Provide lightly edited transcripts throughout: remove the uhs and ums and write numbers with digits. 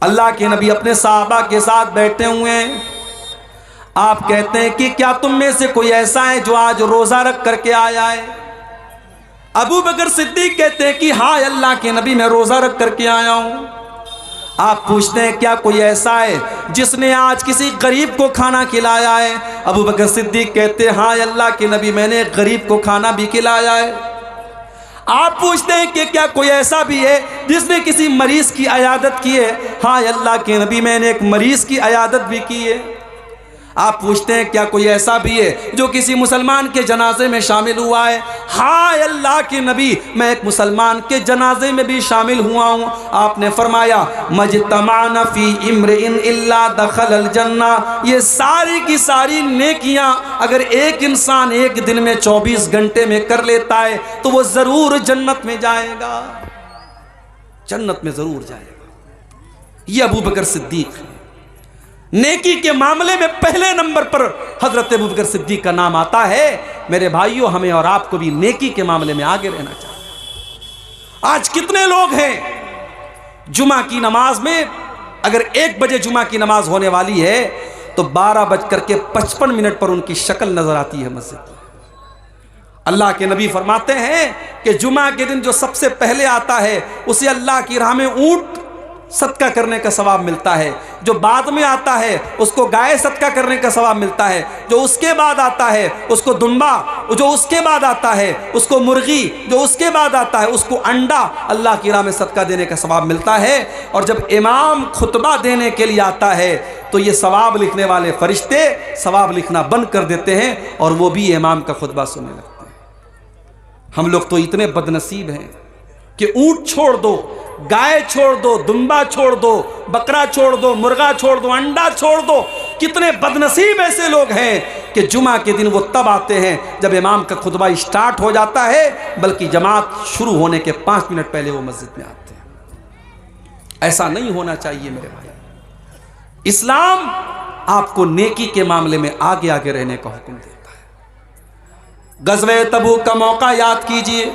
अल्लाह के नबी अपने साहबा के साथ बैठे हुए हैं। आप कहते हैं कि क्या तुम में से कोई ऐसा है जो आज रोजा रख करके आया है? अबू बकर सिद्दीक कहते हैं कि हाँ अल्लाह के नबी, मैं रोजा रख करके आया हूं। आप पूछते हैं क्या कोई ऐसा है जिसने आज किसी गरीब को खाना खिलाया है? अबू बकर सिद्दीक कहते हैं हाँ अल्लाह के नबी, मैंने एक गरीब को खाना भी खिलाया है। आप पूछते हैं कि क्या कोई ऐसा भी है जिसने किसी मरीज की अयादत की है? हाँ अल्लाह के नबी, मैंने एक मरीज की अयादत भी की है। आप पूछते हैं क्या कोई ऐसा भी है जो किसी मुसलमान के जनाजे में शामिल हुआ है? हाँ अल्लाह के नबी, मैं एक मुसलमान के जनाजे में भी शामिल हुआ हूँ। आपने फरमाया मजतमाना फी इम्रिइन इल्ला दखलल जन्ना, ये सारी की सारी नेकियां अगर एक इंसान एक दिन में 24 घंटे में कर लेता है तो वो जरूर जन्नत में जाएगा, जन्नत में जरूर जाएगा। ये अबू बकर सिद्दीक है। नेकी के मामले में पहले नंबर पर हजरत अबू बकर सिद्दीक का नाम आता है। मेरे भाइयों, हमें और आपको भी नेकी के मामले में आगे रहना चाहिए। आज कितने लोग हैं जुमा की नमाज में, अगर 1 बजे जुमा की नमाज होने वाली है तो 12:55 पर उनकी शक्ल नजर आती है मस्जिद में। अल्लाह के नबी फरमाते हैं कि जुमा के दिन जो सबसे पहले आता है उसे अल्लाह की राह में ऊंट सदका करने का सवाब मिलता है, जो बाद में आता है उसको गाय सदका करने का सवाब मिलता है, जो उसके बाद आता है उसको दुम्बा, जो उसके बाद आता है उसको मुर्गी, जो उसके बाद आता है उसको अंडा अल्लाह की राह में सदका देने का सवाब मिलता है। और जब इमाम खुतबा देने के लिए आता है तो ये सवाब लिखने वाले फरिश्ते सवाब लिखना बंद कर देते हैं और वो भी इमाम का खुतबा सुनने लगते हैं। हम लोग तो इतने बदनसीब हैं कि ऊंट छोड़ दो, गाय छोड़ दो, दुम्बा छोड़ दो, बकरा छोड़ दो, मुर्गा छोड़ दो, अंडा छोड़ दो। कितने बदनसीब ऐसे लोग हैं कि जुमा के दिन वो तब आते हैं जब इमाम का खुतबा स्टार्ट हो जाता है, बल्कि जमात शुरू होने के 5 मिनट पहले वो मस्जिद में आते हैं। ऐसा नहीं होना चाहिए मेरे भाई। इस्लाम आपको नेकी के मामले में आगे आगे रहने का हुक्म देता है। गज़वे तबूक का मौका याद कीजिए।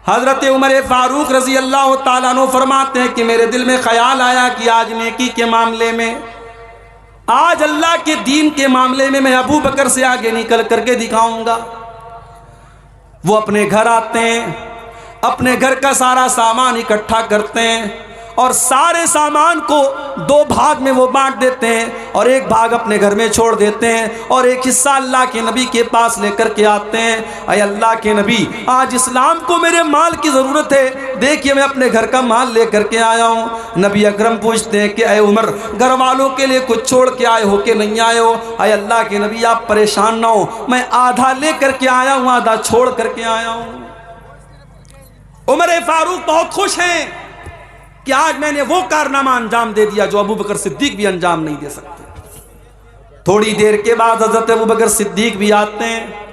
हजरत उमर फारूक रजी अल्लाह ताला अन्हु फरमाते हैं कि मेरे दिल में ख्याल आया कि आज नेकी के मामले में, आज अल्लाह के दीन के मामले में मैं अबू बकर से आगे निकल करके दिखाऊंगा। वो अपने घर आते हैं, अपने घर का सारा सामान इकट्ठा करते हैं और सारे सामान को 2 भाग में वो बांट देते हैं और एक भाग अपने घर में छोड़ देते हैं और एक हिस्सा अल्लाह के नबी के पास लेकर के आते हैं। अय अल्लाह के नबी, आज इस्लाम को मेरे माल की ज़रूरत है, देखिए मैं अपने घर का माल लेकर के आया हूँ। नबी अकरम पूछते हैं कि अय उमर, घर वालों के लिए कुछ छोड़ के आए हो कि नहीं आए हो? अय अल्लाह के नबी, आप परेशान ना हो, मैं आधा लेकर के आया हूँ, आधा छोड़ करके आया हूँ। उमर फारूक बहुत खुश हैं कि आज मैंने वो कारनामा अंजाम दे दिया जो अबू बकर सिद्दीक भी अंजाम नहीं दे सकते। थोड़ी देर के बाद हजरत अबू बकर सिद्दीक भी आते हैं।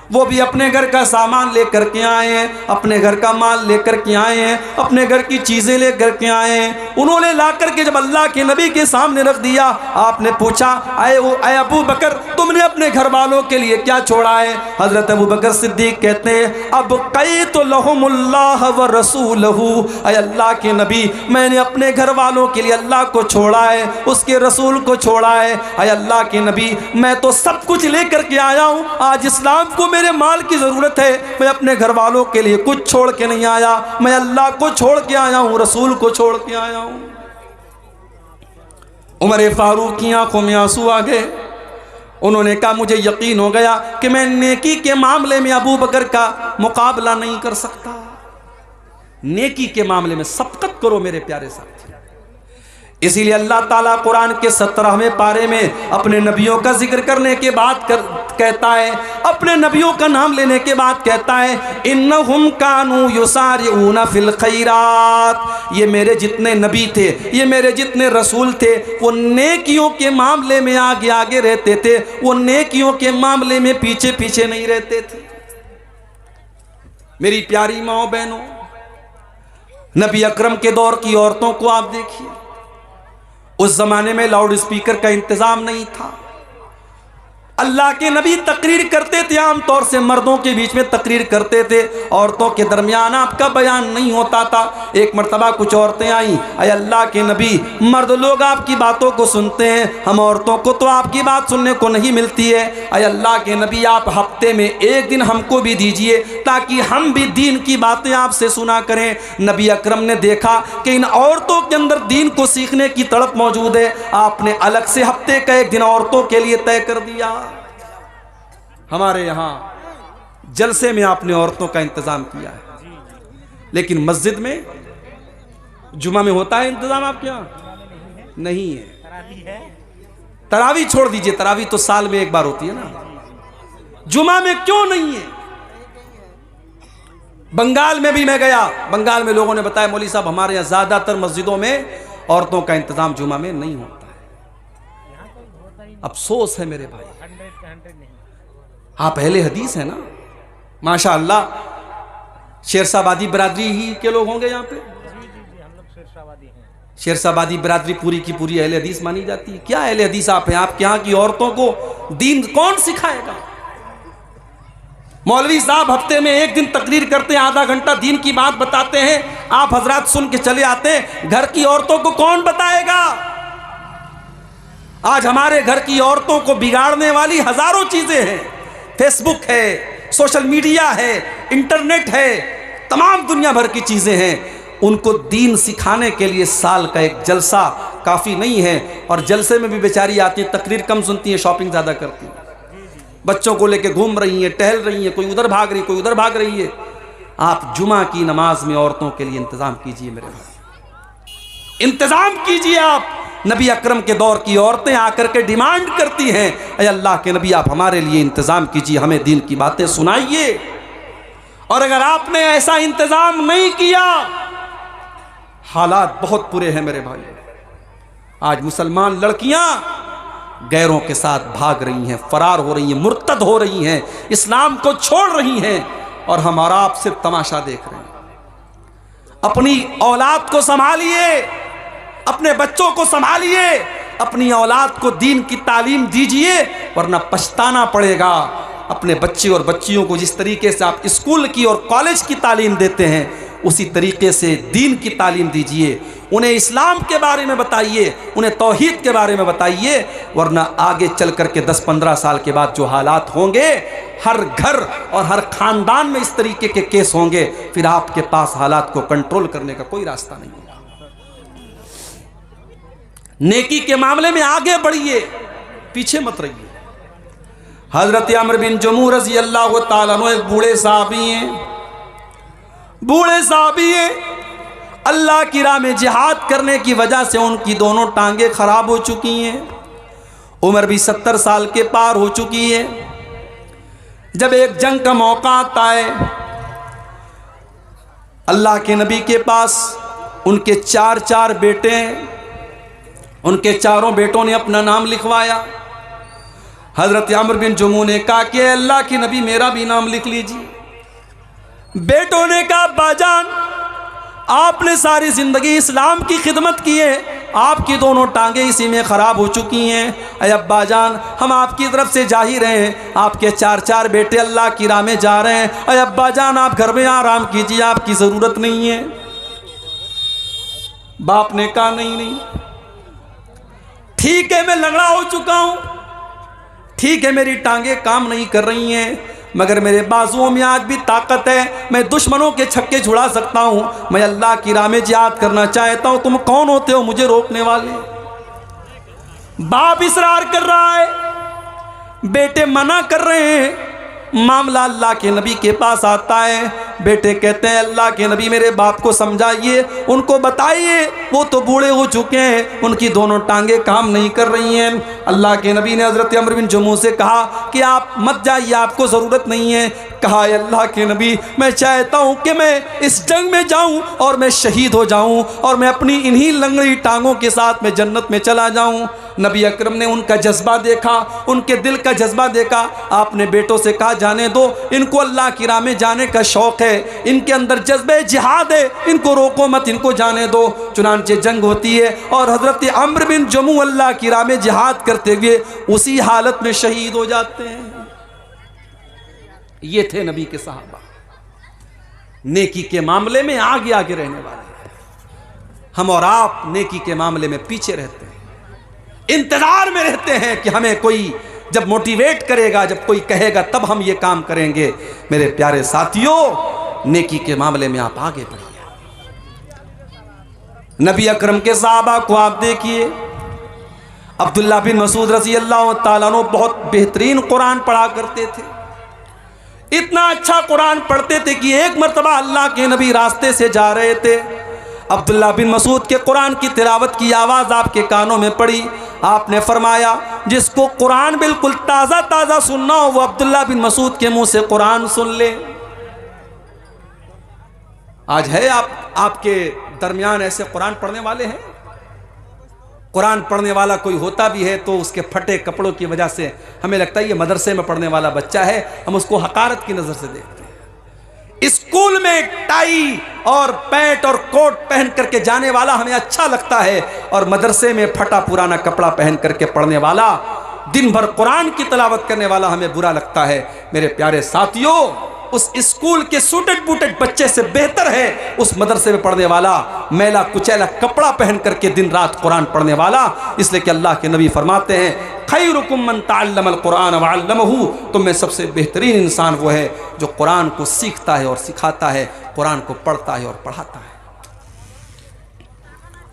वो भी अपने घर का सामान लेकर के आए हैं, अपने घर का माल लेकर के आए हैं, अपने घर की चीज़ें लेकर के आए हैं। उन्होंने ला करके जब अल्लाह के नबी के सामने रख दिया, आपने पूछा अय अबू बकर, तुमने अपने घर वालों के लिए क्या छोड़ा है? हज़रत अबू बकर सिद्दीक कहते हैं अब कई तो लहुमुल्लाह व रसूलहू, अय अल्लाह के नबी, मैंने अपने घर वालों के लिए अल्लाह को छोड़ा है, उसके रसूल को छोड़ा है। अय अल्लाह के नबी, मैं तो सब कुछ लेकर के आया हूँ, आज इस्लाम को मेरे माल की जरूरत है, मैं अपने घर वालों के लिए कुछ छोड़ के नहीं आया, मैं अल्लाह को छोड़ के आया हूं, रसूल को छोड़ के आया हूं। उमर फारूक की आंखों में आंसू आ गए। उन्होंने कहा मुझे यकीन हो गया कि मैं नेकी के मामले में अबू बकर का मुकाबला नहीं कर सकता। नेकी के मामले में सबकत करो मेरे प्यारे साथी। इसीलिए अल्लाह ताला कुरान के 17वें पारे में अपने नबियों का जिक्र करने के बाद कहता है, अपने नबियों का नाम लेने के बाद कहता है इन्नहुम कानू युसारिऊना फिल खैरात, ये मेरे जितने नबी थे, ये मेरे जितने रसूल थे, वो नेकियों के मामले में आगे आगे रहते थे, वो नेकियों के मामले में पीछे पीछे नहीं रहते थे। मेरी प्यारी माओ बहनों, नबी अकरम के दौर की औरतों को आप देखिए, उस जमाने में लाउड स्पीकर का इंतजाम नहीं था। अल्लाह के नबी तकरीर करते थे, आम तौर से मर्दों के बीच में तकरीर करते थे, औरतों के दरमियान आपका बयान नहीं होता था। एक मर्तबा कुछ औरतें आईं, अय अल्लाह के नबी, मर्द लोग आपकी बातों को सुनते हैं, हम औरतों को तो आपकी बात सुनने को नहीं मिलती है। अय अल्लाह के नबी, आप हफ्ते में एक दिन हमको भी दीजिए ताकि हम भी दीन की बातें आपसे सुना करें। नबी अकरम ने देखा कि इन औरतों के अंदर दीन को सीखने की तड़प मौजूद है। आपने अलग से हफ्ते का एक दिन औरतों के लिए तय कर दिया। हमारे यहाँ जलसे में आपने औरतों का इंतजाम किया है, लेकिन मस्जिद में जुमा में होता है इंतजाम आपके यहाँ? नहीं है। तरावी छोड़ दीजिए, तरावी तो साल में एक बार होती है ना, जुमा में क्यों नहीं है? बंगाल में भी मैं गया, बंगाल में लोगों ने बताया मौलवी साहब हमारे यहाँ ज्यादातर मस्जिदों में औरतों का इंतजाम जुमा में नहीं होता है। अफसोस है मेरे भाई, आप अहले हदीस है ना, माशाअल्लाह। शेरशाबादी बिरादरी ही के लोग होंगे यहाँ पे? हम लोग शेरशाबादी हैं। शेरशाबादी बिरादरी पूरी की पूरी अहले हदीस मानी जाती है। क्या अहले हदीस आप हैं? आपके यहाँ की औरतों को दीन कौन सिखाएगा? मौलवी साहब हफ्ते में एक दिन तकरीर करते हैं, आधा घंटा दीन की बात बताते हैं, आप हजरात सुन के चले आते हैं। घर की औरतों को कौन बताएगा? आज हमारे घर की औरतों को बिगाड़ने वाली हजारों चीजें हैं। फेसबुक है, सोशल मीडिया है, इंटरनेट है, तमाम दुनिया भर की चीजें हैं। उनको दीन सिखाने के लिए साल का एक जलसा काफी नहीं है, और जलसे में भी बेचारी आती है, तकरीर कम सुनती है, शॉपिंग ज्यादा करती है, बच्चों को लेके घूम रही है, टहल रही है, कोई उधर भाग रही, कोई उधर भाग रही है। आप जुमा की नमाज में औरतों के लिए इंतजाम कीजिए मेरे भाई, इंतजाम कीजिए आप। नबी अकरम के दौर की औरतें आकर के डिमांड करती हैं, अय अल्लाह के नबी आप हमारे लिए इंतजाम कीजिए, हमें दीन की बातें सुनाइए। और अगर आपने ऐसा इंतजाम नहीं किया, हालात बहुत बुरे हैं मेरे भाई। आज मुसलमान लड़कियां गैरों के साथ भाग रही हैं, फरार हो रही हैं, मुर्तद हो रही हैं, इस्लाम को छोड़ रही हैं, और हमारा आपसे तमाशा देख रहे हैं। अपनी औलाद को संभालिए, अपने बच्चों को संभालिए, अपनी औलाद को दीन की तालीम दीजिए, वरना पछताना पड़ेगा। अपने बच्चे और बच्चियों को जिस तरीके से आप स्कूल की और कॉलेज की तालीम देते हैं, उसी तरीके से दीन की तालीम दीजिए। उन्हें इस्लाम के बारे में बताइए, उन्हें तौहीद के बारे में बताइए, वरना आगे चल करके 10-15 साल के बाद जो हालात होंगे, हर घर और हर खानदान में इस तरीके के केस होंगे, फिर आपके पास हालात को कंट्रोल करने का कोई रास्ता नहीं होगा। नेकी के मामले में आगे बढ़िए, पीछे मत रहिए। हजरत अमर बिन जमूह रज़ी अल्लाह ताला अन्हु एक बूढ़े साहबी हैं, बूढ़े साहबी हैं, अल्लाह की राह में जिहाद करने की वजह से उनकी दोनों टांगे खराब हो चुकी हैं, उम्र भी 70 साल के पार हो चुकी है। जब एक जंग का मौका आता है, अल्लाह के नबी के पास उनके 4 बेटे हैं, उनके चारों बेटों ने अपना नाम लिखवाया। हजरत अमर बिन जमूह ने कहा कि अल्लाह के नबी मेरा भी नाम लिख लीजिए। बेटों ने कहा बाजान आपने सारी जिंदगी इस्लाम की खिदमत की है, आपकी दोनों टांगे इसी में ख़राब हो चुकी हैं, अय अब्बा जान हम आपकी तरफ से जा ही रहे हैं, आपके 4 बेटे अल्लाह की राह में जा रहे हैं, अय अब्बा जान आप घर में आराम कीजिए, आपकी ज़रूरत नहीं है। बाप ने कहा नहीं, ठीक है मैं लंगड़ा हो चुका हूं, ठीक है मेरी टांगे काम नहीं कर रही हैं, मगर मेरे बाजुओं में आज भी ताकत है, मैं दुश्मनों के छक्के छुड़ा सकता हूं, मैं अल्लाह की राह में जिहाद करना चाहता हूं, तुम कौन होते हो मुझे रोकने वाले? बाप इसरार कर रहा है, बेटे मना कर रहे हैं। मामला अल्लाह के नबी के पास आता है, बेटे कहते हैं अल्लाह के नबी मेरे बाप को समझाइए, उनको बताइए, वो तो बूढ़े हो चुके हैं, उनकी दोनों टांगे काम नहीं कर रही हैं। अल्लाह के नबी ने हज़रत अमर बिन जमूह से कहा कि आप मत जाइए, आपको ज़रूरत नहीं है। कहा अल्लाह के नबी मैं चाहता हूँ कि मैं इस जंग में जाऊँ और मैं शहीद हो जाऊँ और मैं अपनी इन्हीं लंगड़ी टांगों के साथ मैं जन्नत में चला जाऊँ। नबी अकरम ने उनका जज्बा देखा, उनके दिल का जज्बा देखा। आपने बेटों से कहा जाने दो, इनको अल्लाह की राह में जाने का शौक़ है, है, इनके अंदर जज्बे जिहाद है, इनको रोको मत, इनको जाने दो। चुनांचे जंग होती है और हजरत अम्र बिन जमू अल्लाह की राह में जिहाद करते हुए उसी हालत में शहीद हो जाते हैं। ये थे नबी के सहाबा, नेकी के मामले में आगे आगे रहने वाले। हम और आप नेकी के मामले में पीछे रहते हैं, इंतजार में रहते हैं कि हमें कोई जब मोटिवेट करेगा, जब कोई कहेगा तब हम ये काम करेंगे। मेरे प्यारे साथियों, नेकी के मामले में आप आगे बढ़िए। नबी अकरम के सहाबा को आप देखिए, अब्दुल्ला बिन मसूद रज़ी अल्लाह ताला अन्हु बहुत बेहतरीन कुरान पढ़ा करते थे। इतना अच्छा कुरान पढ़ते थे कि एक मर्तबा अल्लाह के नबी रास्ते से जा रहे थे, अब्दुल्ला बिन मसूद के कुरान की तिलावत की आवाज़ आपके कानों में पड़ी। आपने फरमाया, जिसको कुरान बिल्कुल ताज़ा ताज़ा सुनना हो वो अब्दुल्ला बिन मसूद के मुंह से कुरान सुन ले। आज है आपके दरमियान ऐसे कुरान पढ़ने वाले हैं? कुरान पढ़ने वाला कोई होता भी है तो उसके फटे कपड़ों की वजह से हमें लगता है ये मदरसे में पढ़ने वाला बच्चा है, हम उसको हकारत की नज़र से देखते हैं। स्कूल में टाई और पैंट और कोट पहन करके जाने वाला हमें अच्छा लगता है, और मदरसे में फटा पुराना कपड़ा पहन करके पढ़ने वाला, दिन भर कुरान की तिलावत करने वाला हमें बुरा लगता है। मेरे प्यारे साथियों, उस स्कूल के सूटेड बूटेड बच्चे से बेहतर है उस मदरसे में पढ़ने वाला मैला कुचैला कपड़ा पहन करके दिन रात कुरान पढ़ने वाला। इसलिए कि अल्लाह के नबी फरमाते हैं, खैरुकुम मन तअल्लमल कुरान व अल्लमहु, तुम में सबसे बेहतरीन इंसान वो है जो कुरान को सीखता है और सिखाता है, कुरान को पढ़ता है और पढ़ाता है।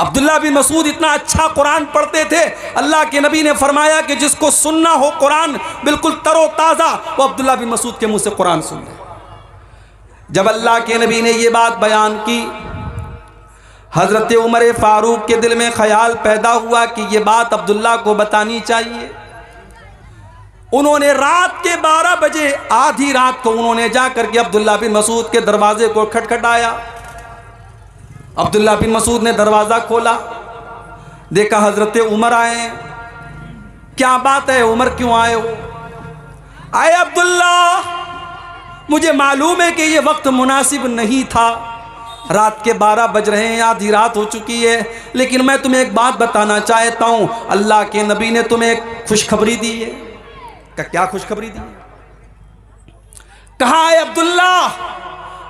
अब्दुल्ला बिन मसूद इतना अच्छा कुरान पढ़ते थे, अल्लाह के नबी ने फरमाया कि जिसको सुनना हो कुरान बिल्कुल तरोताज़ा, वो अब्दुल्ला बिन मसूद के मुंह से कुरान सुन ले। जब अल्लाह के नबी ने ये बात बयान की, हज़रत उमर फारूक के दिल में ख्याल पैदा हुआ कि ये बात अब्दुल्ला को बतानी चाहिए। उन्होंने रात के 12 बजे, आधी रात को उन्होंने जाकर के अब्दुल्ला बिन मसूद के दरवाजे को खटखटाया। अब्दुल्ला बिन मसूद ने दरवाज़ा खोला, देखा हज़रत उमर आए। क्या बात है उमर, क्यों आए हो? आए अब्दुल्ला, मुझे मालूम है कि ये वक्त मुनासिब नहीं था, रात के 12 बज रहे हैं, आधी रात हो चुकी है, लेकिन मैं तुम्हें एक बात बताना चाहता हूँ, अल्लाह के नबी ने तुम्हें एक खुशखबरी दी है। क्या खुशखबरी दी? कहा है अब्दुल्ला,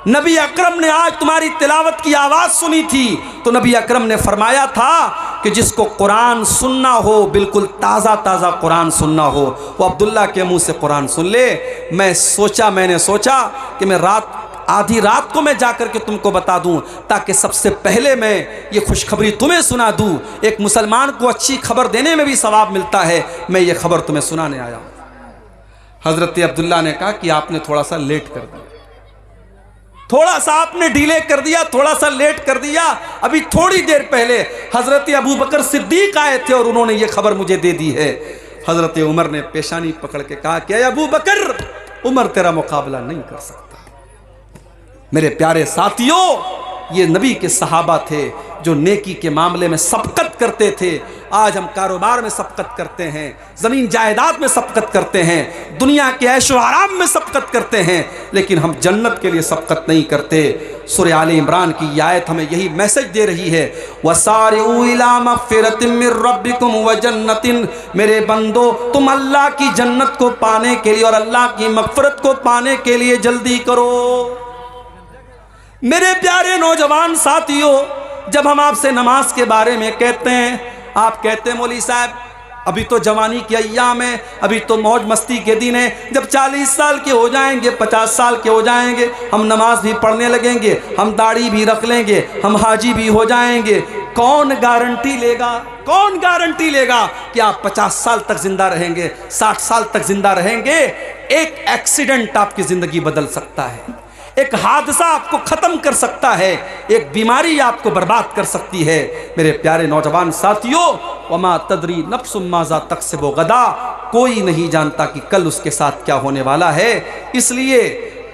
नबी अकरम ने आज तुम्हारी तिलावत की आवाज़ सुनी थी, तो नबी अकरम ने फरमाया था कि जिसको कुरान सुनना हो, बिल्कुल ताज़ा ताज़ा कुरान सुनना हो, वो अब्दुल्ला के मुंह से कुरान सुन ले। मैंने सोचा कि मैं आधी रात को मैं जाकर के तुमको बता दूं, ताकि सबसे पहले मैं ये खुशखबरी तुम्हें सुना दूं। एक मुसलमान को अच्छी खबर देने में भी सवाब मिलता है, मैं ये खबर तुम्हें सुनाने आया हूँ। हज़रत अब्दुल्ला ने कहा कि आपने थोड़ा सा लेट कर दिया, थोड़ा सा आपने डिले कर दिया, थोड़ा सा लेट कर दिया। अभी थोड़ी देर पहले हज़रत अबू बकर सिद्दीक आए थे और उन्होंने ये खबर मुझे दे दी है। हज़रत उमर ने पेशानी पकड़ के कहा कि अबू बकर, उमर तेरा मुकाबला नहीं कर सकता। मेरे प्यारे साथियों, ये नबी के सहाबा थे जो नेकी के मामले में सबकत करते थे। आज हम कारोबार में सबकत करते हैं, ज़मीन जायदाद में सबकत करते हैं, दुनिया के ऐशो आराम में सबकत करते हैं, लेकिन हम जन्नत के लिए सबकत नहीं करते। सूरह आले इमरान की आयत हमें यही मैसेज दे रही है, वसारिऊ इला मग़फ़िरतिन मिर रब्बिकुम व जन्नतिन, मेरे बंदो तुम अल्लाह की जन्नत को पाने के लिए और अल्लाह की मग़फ़िरत को पाने के लिए जल्दी करो। मेरे प्यारे नौजवान साथियों, जब हम आपसे नमाज के बारे में कहते हैं, आप कहते हैं मौलवी साहब अभी तो जवानी की अय्याम है, अभी तो मौज मस्ती के दिन है, जब 40 साल के हो जाएंगे, 50 साल के हो जाएंगे, हम नमाज भी पढ़ने लगेंगे, हम दाढ़ी भी रख लेंगे, हम हाजी भी हो जाएंगे। कौन गारंटी लेगा, कौन गारंटी लेगा कि आप 50 साल तक जिंदा रहेंगे, 60 साल तक जिंदा रहेंगे? एक एक्सीडेंट आपकी ज़िंदगी बदल सकता है, एक हादसा आपको ख़त्म कर सकता है, एक बीमारी आपको बर्बाद कर सकती है। मेरे प्यारे नौजवान साथियों, वमा तदरी नफ्सुम माज़ा तक्सिबु गदा, कोई नहीं जानता कि कल उसके साथ क्या होने वाला है। इसलिए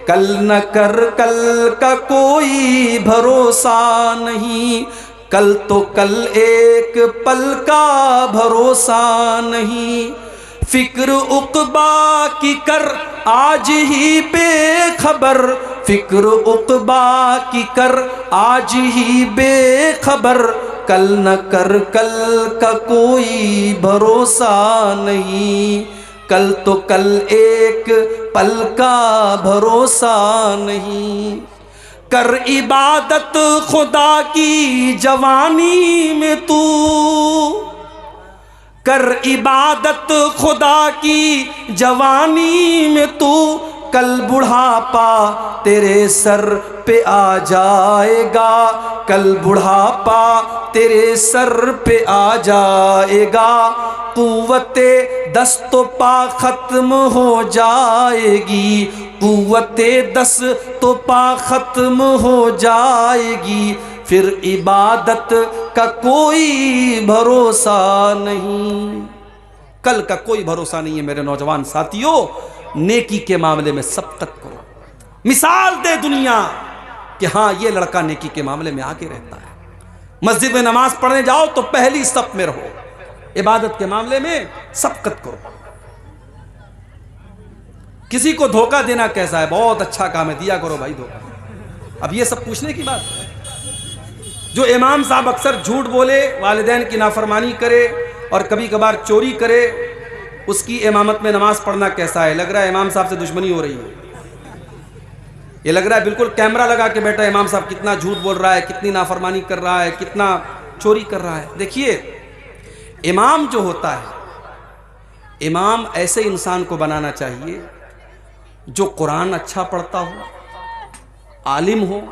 कल न कर, कल का कोई भरोसा नहीं, कल तो कल एक पल का भरोसा नहीं। फिक्र उक़बा की कर आज ही बेखबर, फिक्र उक़बा की कर आज ही बेखबर, कल न कर कल का कोई भरोसा नहीं, कल तो कल एक पल का भरोसा नहीं। कर इबादत खुदा की जवानी में तू, कर इबादत खुदा की जवानी में तू, कल बुढ़ापा तेरे सर पे आ जाएगा, कल बुढ़ापा तेरे सर पे आ जाएगा। कुव्वते दस्त तो पा खत्म हो जाएगी, कुव्वते दस्त तो पा खत्म हो जाएगी, फिर इबादत का कोई भरोसा नहीं। कल का कोई भरोसा नहीं है मेरे नौजवान साथियों। नेकी के मामले में सबकत करो, मिसाल दे दुनिया कि हाँ ये लड़का नेकी के मामले में आगे रहता है। मस्जिद में नमाज पढ़ने जाओ तो पहली सफ में रहो, इबादत के मामले में सबकत करो। किसी को धोखा देना कैसा है, बहुत अच्छा काम है, दिया करो भाई धोखा। अब ये सब पूछने की बात है। जो इमाम साहब अक्सर झूठ बोले, वालिदैन की नाफरमानी करे और कभी कभार चोरी करे, उसकी इमामत में नमाज पढ़ना कैसा है? लग रहा है इमाम साहब से दुश्मनी हो रही है। ये लग रहा है बिल्कुल कैमरा लगा के बैठा इमाम साहब कितना झूठ बोल रहा है, कितनी नाफरमानी कर रहा है, कितना चोरी कर रहा है। देखिए, इमाम जो होता है, इमाम ऐसे इंसान को बनाना चाहिए जो कुरान अच्छा पढ़ता हो, आलिम हो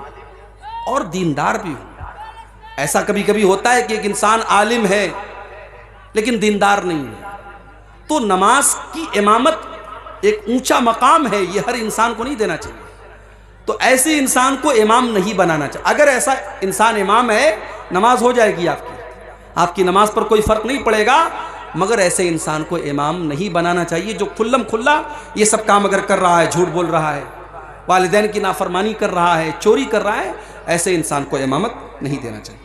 और दीनदार भी हो। ऐसा कभी कभी होता है कि एक इंसान आलिम है लेकिन दीनदार नहीं है, तो नमाज की इमामत एक ऊंचा मकाम है, ये हर इंसान को नहीं देना चाहिए। तो ऐसे इंसान को इमाम नहीं बनाना चाहिए। अगर ऐसा इंसान इमाम है, नमाज हो जाएगी आपकी नमाज पर कोई फर्क नहीं पड़ेगा, मगर ऐसे इंसान को इमाम नहीं बनाना चाहिए जो खुल्लम खुल्ला ये सब काम अगर कर रहा है, झूठ बोल रहा है, वालिदैन की नाफरमानी कर रहा है, चोरी कर रहा है, ऐसे इंसान को इमामत नहीं देना चाहिए।